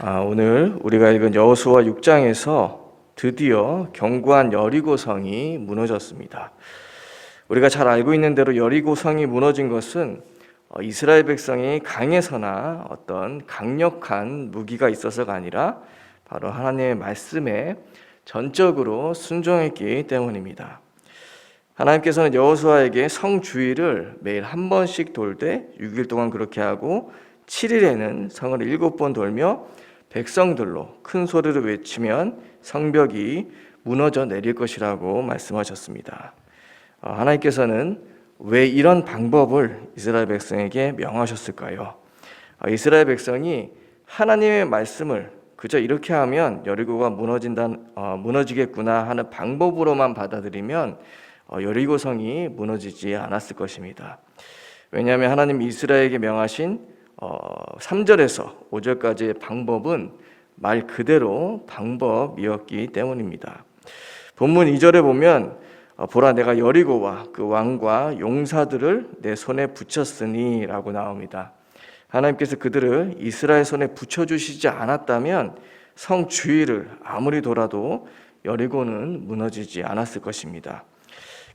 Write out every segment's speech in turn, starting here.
오늘 우리가 읽은 여호수아 6장에서 드디어 견고한 여리고성이 무너졌습니다. 우리가 잘 알고 있는 대로 여리고성이 무너진 것은 이스라엘 백성이 강에서나 어떤 강력한 무기가 있어서가 아니라 바로 하나님의 말씀에 전적으로 순종했기 때문입니다. 하나님께서는 여호수아에게 성 주위를 매일 한 번씩 돌되 6일 동안 그렇게 하고 7일에는 성을 7번 돌며 백성들로 큰 소리로 외치면 성벽이 무너져 내릴 것이라고 말씀하셨습니다. 하나님께서는 왜 이런 방법을 이스라엘 백성에게 명하셨을까요? 이스라엘 백성이 하나님의 말씀을 그저 이렇게 하면 여리고가 무너지겠구나 하는 방법으로만 받아들이면 여리고성이 무너지지 않았을 것입니다. 왜냐하면 하나님 이스라엘에게 명하신 3절에서 5절까지의 방법은 말 그대로 방법이었기 때문입니다. 본문 2절에 보면 보라 내가 여리고와 그 왕과 용사들을 내 손에 붙였으니 라고 나옵니다. 하나님께서 그들을 이스라엘 손에 붙여주시지 않았다면 성 주위를 아무리 돌아도 여리고는 무너지지 않았을 것입니다.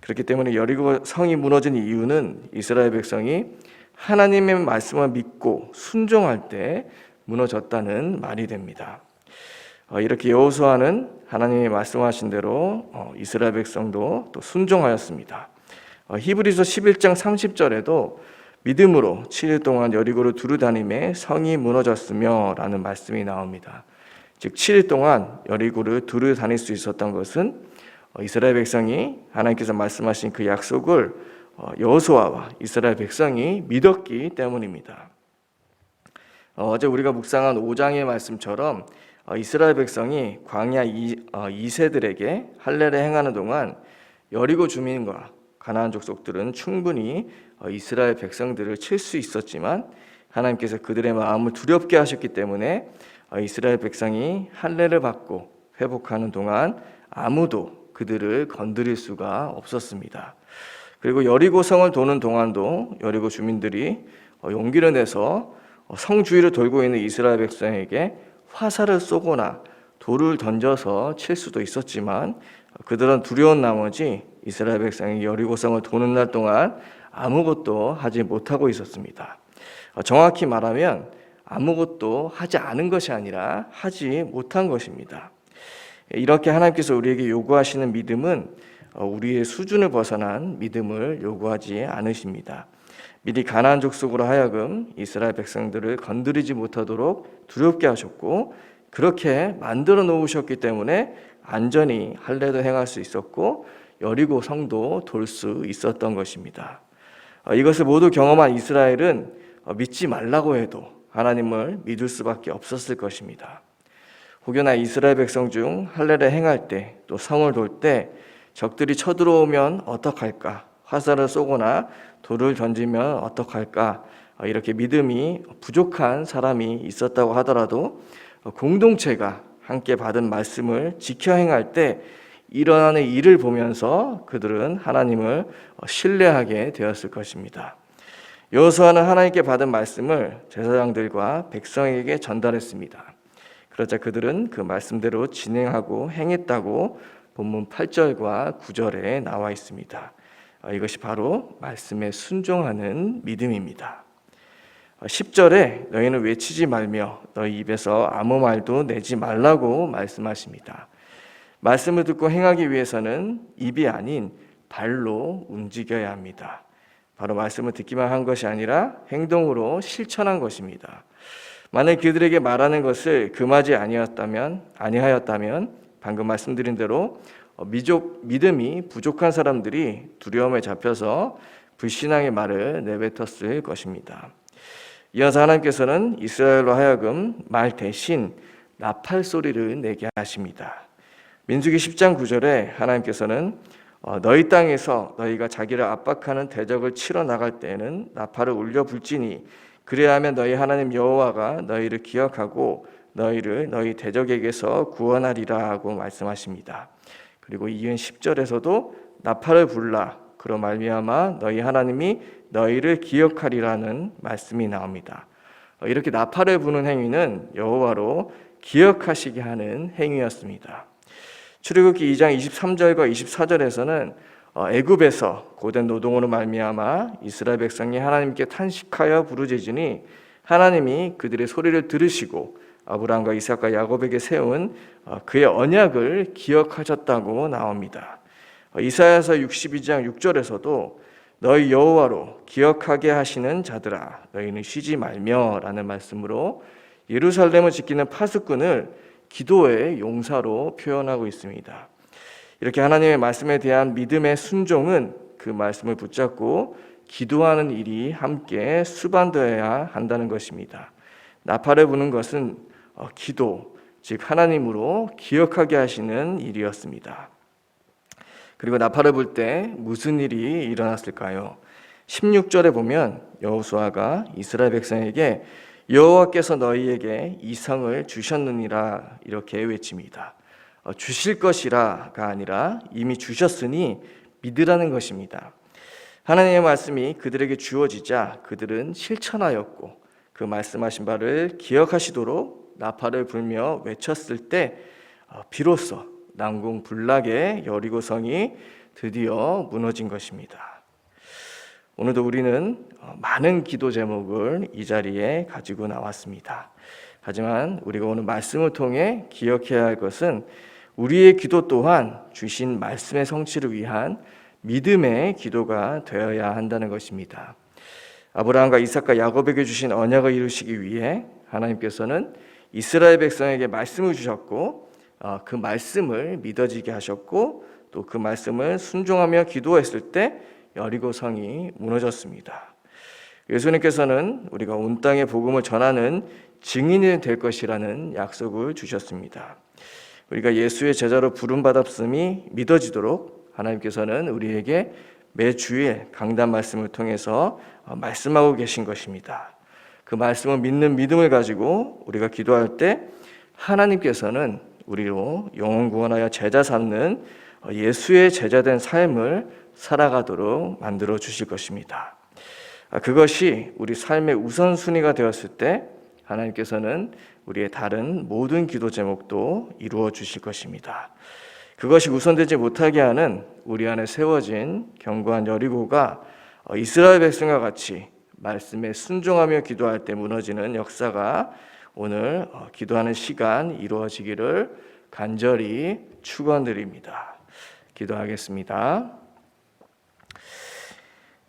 그렇기 때문에 여리고 성이 무너진 이유는 이스라엘 백성이 하나님의 말씀을 믿고 순종할 때 무너졌다는 말이 됩니다. 이렇게 여호수아는 하나님이 말씀하신 대로 이스라엘 백성도 또 순종하였습니다. 히브리서 11장 30절에도 믿음으로 7일 동안 여리고를 두루다니며 성이 무너졌으며 라는 말씀이 나옵니다. 즉 7일 동안 여리고를 두루다닐 수 있었던 것은 이스라엘 백성이 하나님께서 말씀하신 그 약속을 여호수아와 이스라엘 백성이 믿었기 때문입니다. 어제 우리가 묵상한 5장의 말씀처럼 이스라엘 백성이 광야 2세들에게 할례를 행하는 동안 여리고 주민과 가나안 족속들은 충분히 이스라엘 백성들을 칠 수 있었지만 하나님께서 그들의 마음을 두렵게 하셨기 때문에 이스라엘 백성이 할례를 받고 회복하는 동안 아무도 그들을 건드릴 수가 없었습니다. 그리고 여리고성을 도는 동안도 여리고 주민들이 용기를 내서 성 주위를 돌고 있는 이스라엘 백성에게 화살을 쏘거나 돌을 던져서 칠 수도 있었지만 그들은 두려운 나머지 이스라엘 백성이 여리고성을 도는 날 동안 아무것도 하지 못하고 있었습니다. 정확히 말하면 아무것도 하지 않은 것이 아니라 하지 못한 것입니다. 이렇게 하나님께서 우리에게 요구하시는 믿음은 우리의 수준을 벗어난 믿음을 요구하지 않으십니다. 미리 가나안 족속으로 하여금 이스라엘 백성들을 건드리지 못하도록 두렵게 하셨고 그렇게 만들어 놓으셨기 때문에 안전히 할례도 행할 수 있었고 여리고 성도 돌 수 있었던 것입니다. 이것을 모두 경험한 이스라엘은 믿지 말라고 해도 하나님을 믿을 수밖에 없었을 것입니다. 혹여나 이스라엘 백성 중 할례를 행할 때 또 성을 돌 때 적들이 쳐들어오면 어떡할까? 화살을 쏘거나 돌을 던지면 어떡할까? 이렇게 믿음이 부족한 사람이 있었다고 하더라도 공동체가 함께 받은 말씀을 지켜 행할 때 일어나는 일을 보면서 그들은 하나님을 신뢰하게 되었을 것입니다. 여호수아는 하나님께 받은 말씀을 제사장들과 백성에게 전달했습니다. 그러자 그들은 그 말씀대로 진행하고 행했다고 본문 8절과 9절에 나와 있습니다. 이것이 바로 말씀에 순종하는 믿음입니다. 10절에 너희는 외치지 말며 너희 입에서 아무 말도 내지 말라고 말씀하십니다. 말씀을 듣고 행하기 위해서는 입이 아닌 발로 움직여야 합니다. 바로 말씀을 듣기만 한 것이 아니라 행동으로 실천한 것입니다. 만약 그들에게 말하는 것을 금하지 아니하였다면 방금 말씀드린 대로 믿음이 부족한 사람들이 두려움에 잡혀서 불신앙의 말을 내뱉었을 것입니다. 이어서 하나님께서는 이스라엘로 하여금 말 대신 나팔 소리를 내게 하십니다. 민수기 10장 9절에 하나님께서는 너희 땅에서 너희가 자기를 압박하는 대적을 치러 나갈 때에는 나팔을 울려 불지니 그래야 하면 너희 하나님 여호와가 너희를 기억하고 너희를 너희 대적에게서 구원하리라 하고 말씀하십니다. 그리고 이은 10절에서도 나팔을 불라 그로 말미암아 너희 하나님이 너희를 기억하리라는 말씀이 나옵니다. 이렇게 나팔을 부는 행위는 여호와로 기억하시게 하는 행위였습니다. 출애굽기 2장 23절과 24절에서는 애굽에서 고된 노동으로 말미암아 이스라엘 백성이 하나님께 탄식하여 부르짖으니 하나님이 그들의 소리를 들으시고 아브라함과 이삭과 야곱에게 세운 그의 언약을 기억하셨다고 나옵니다. 이사야서 62장 6절에서도 너희 여호와로 기억하게 하시는 자들아 너희는 쉬지 말며 라는 말씀으로 예루살렘을 지키는 파수꾼을 기도의 용사로 표현하고 있습니다. 이렇게 하나님의 말씀에 대한 믿음의 순종은 그 말씀을 붙잡고 기도하는 일이 함께 수반되어야 한다는 것입니다. 나팔을 부는 것은 기도, 즉 하나님으로 기억하게 하시는 일이었습니다. 그리고 나팔을 불 때 무슨 일이 일어났을까요? 16절에 보면 여호수아가 이스라엘 백성에게 여호와께서 너희에게 이 성을 주셨느니라 이렇게 외칩니다. 주실 것이라가 아니라 이미 주셨으니 믿으라는 것입니다. 하나님의 말씀이 그들에게 주어지자 그들은 실천하였고 그 말씀하신 바를 기억하시도록 나팔을 불며 외쳤을 때 비로소 난공불락의 여리고성이 드디어 무너진 것입니다. 오늘도 우리는 많은 기도 제목을 이 자리에 가지고 나왔습니다. 하지만 우리가 오늘 말씀을 통해 기억해야 할 것은 우리의 기도 또한 주신 말씀의 성취를 위한 믿음의 기도가 되어야 한다는 것입니다. 아브라함과 이삭과 야곱에게 주신 언약을 이루시기 위해 하나님께서는 이스라엘 백성에게 말씀을 주셨고 그 말씀을 믿어지게 하셨고 또 그 말씀을 순종하며 기도했을 때 여리고성이 무너졌습니다. 예수님께서는 우리가 온 땅에 복음을 전하는 증인이 될 것이라는 약속을 주셨습니다. 우리가 예수의 제자로 부름받았음이 믿어지도록 하나님께서는 우리에게 매주일 강단 말씀을 통해서 말씀하고 계신 것입니다. 그 말씀을 믿는 믿음을 가지고 우리가 기도할 때 하나님께서는 우리로 영혼 구원하여 제자 삼는 예수의 제자된 삶을 살아가도록 만들어 주실 것입니다. 그것이 우리 삶의 우선순위가 되었을 때 하나님께서는 우리의 다른 모든 기도 제목도 이루어 주실 것입니다. 그것이 우선되지 못하게 하는 우리 안에 세워진 견고한 여리고가 이스라엘 백성과 같이 말씀에 순종하며 기도할 때 무너지는 역사가 오늘 기도하는 시간 이루어지기를 간절히 축원드립니다. 기도하겠습니다.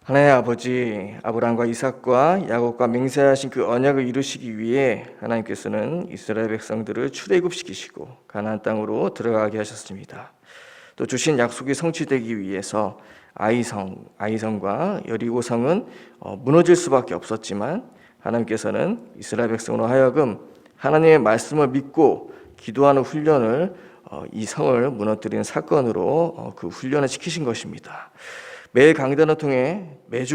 하나님 아버지, 아브라함과 이삭과 야곱과 맹세하신 그 언약을 이루시기 위해 하나님께서는 이스라엘 백성들을 출애굽시키시고 가나안 땅으로 들어가게 하셨습니다. 또 주신 약속이 성취되기 위해서 아이성과 여리고성은 무너질 수밖에 없었지만 하나님께서는 이스라엘 백성으로 하여금 하나님의 말씀을 믿고 기도하는 훈련을 이 성을 무너뜨리는 사건으로 그 훈련을 시키신 것입니다. 매주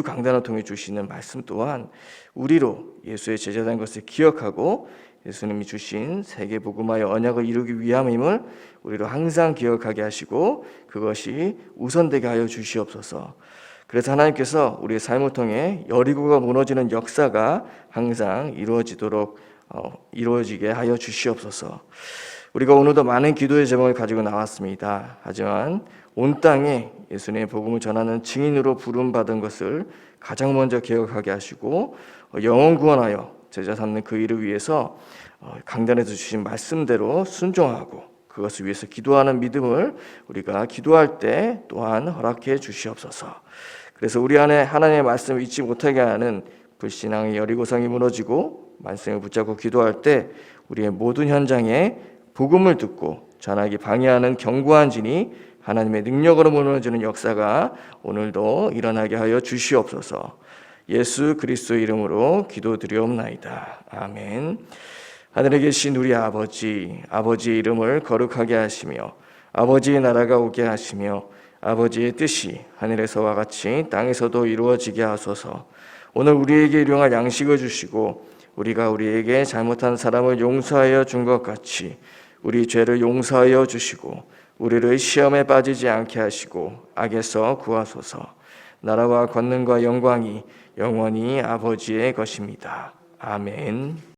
강단을 통해 주시는 말씀 또한 우리로 예수의 제자된 것을 기억하고 예수님이 주신 세계복음화의 언약을 이루기 위함임을 우리로 항상 기억하게 하시고 그것이 우선되게 하여 주시옵소서. 그래서 하나님께서 우리의 삶을 통해 여리고가 무너지는 역사가 항상 이루어지게 하여 주시옵소서. 우리가 오늘도 많은 기도의 제목을 가지고 나왔습니다. 하지만 온 땅에 예수님의 복음을 전하는 증인으로 부름받은 것을 가장 먼저 기억하게 하시고 영혼 구원하여 제자 삼는 그 일을 위해서 강단에서 주신 말씀대로 순종하고 그것을 위해서 기도하는 믿음을 우리가 기도할 때 또한 허락해 주시옵소서. 그래서 우리 안에 하나님의 말씀을 잊지 못하게 하는 불신앙의 여리고성이 무너지고 말씀을 붙잡고 기도할 때 우리의 모든 현장에 복음을 듣고 전하기 방해하는 견고한 진이 하나님의 능력으로 무너지는 역사가 오늘도 일어나게 하여 주시옵소서. 예수 그리스도의 이름으로 기도드리옵나이다. 아멘. 하늘에 계신 우리 아버지의 이름을 거룩하게 하시며 아버지의 나라가 오게 하시며 아버지의 뜻이 하늘에서와 같이 땅에서도 이루어지게 하소서. 오늘 우리에게 일용할 양식을 주시고 우리가 우리에게 잘못한 사람을 용서하여 준 것 같이 우리 죄를 용서하여 주시고 우리를 시험에 빠지지 않게 하시고 악에서 구하소서. 나라와 권능과 영광이 영원히 아버지의 것입니다. 아멘.